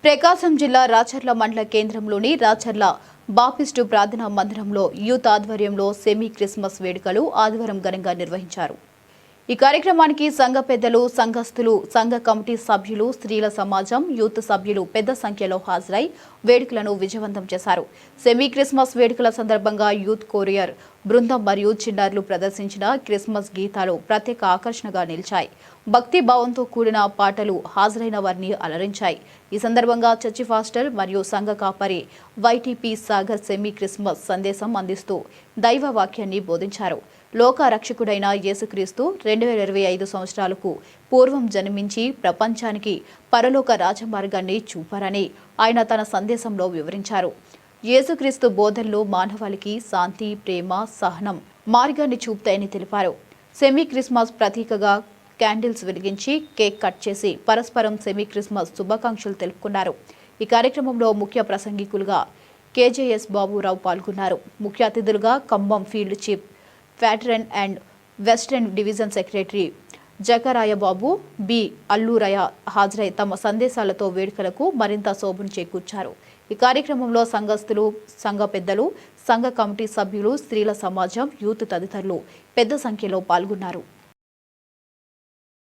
ప్రకాశం జిల్లా రాచర్ల మండల కేంద్రంలోని రాచర్ల బాపిస్టు ప్రార్థనా మందిరంలో యూత్ ఆధ్వర్యంలో సెమీ క్రిస్మస్ వేడుకలు ఆదివారం ఘనంగా నిర్వహించారు. ఈ కార్యక్రమానికి సంఘ పెద్దలు, సంఘస్థులు, సంఘ కమిటీ సభ్యులు, స్త్రీల సమాజం, యూత్ సభ్యులు పెద్ద సంఖ్యలో హాజరై వేడుకలను విజయవంతం చేశారు. సెమీ క్రిస్మస్ వేడుకల సందర్భంగా యూత్ కొరియర్ బృందం మరియు చిన్నారులు ప్రదర్శించిన క్రిస్మస్ గీతాలు ప్రత్యేక ఆకర్షణగా నిలిచాయి. భక్తి భావంతో కూడిన పాటలు హాజరైన వారిని అలరించాయి. ఈ సందర్భంగా చర్చి ఫాస్టర్ మరియు సంఘ కాపరి వైటీపీ సాగర్ సెమీ క్రిస్మస్ సందేశం అందిస్తూ దైవ వాక్యాన్ని బోధించారు. లోక రక్షకుడైన యేసుక్రీస్తు 2025 సంవత్సరాలకు పూర్వం జన్మించి ప్రపంచానికి పరలోక రాజమార్గాన్ని చూపారని ఆయన తన సందేశంలో వివరించారు. యేసుక్రీస్తు బోధనలు మానవాళికి శాంతి, ప్రేమ, సహనం మార్గాన్ని చూపుతాయని తెలిపారు. సెమీ క్రిస్మస్ ప్రతీకగా క్యాండిల్స్ వెలిగించి కేక్ కట్ చేసి పరస్పరం సెమీ క్రిస్మస్ శుభాకాంక్షలు తెలుపుకున్నారు. ఈ కార్యక్రమంలో ముఖ్య ప్రసంగికులుగా కేజేఎస్ బాబురావు పాల్గొన్నారు. ముఖ్య అతిథులుగా ఖమ్మం ఫీల్డ్ చీఫ్ ఫ్యాటరన్ and western division secretary Jakaraya Babu, B Alluraya హాజరై తమ సందేశాలతో వేడుకలకు మరింత శోభను చేకూర్చారు. ఈ కార్యక్రమంలో సంఘస్థులు, సంఘ పెద్దలు, సంఘ కమిటీ సభ్యులు, స్త్రీల సమాజం, యూత్ తదితరులు పెద్ద సంఖ్యలో పాల్గొన్నారు.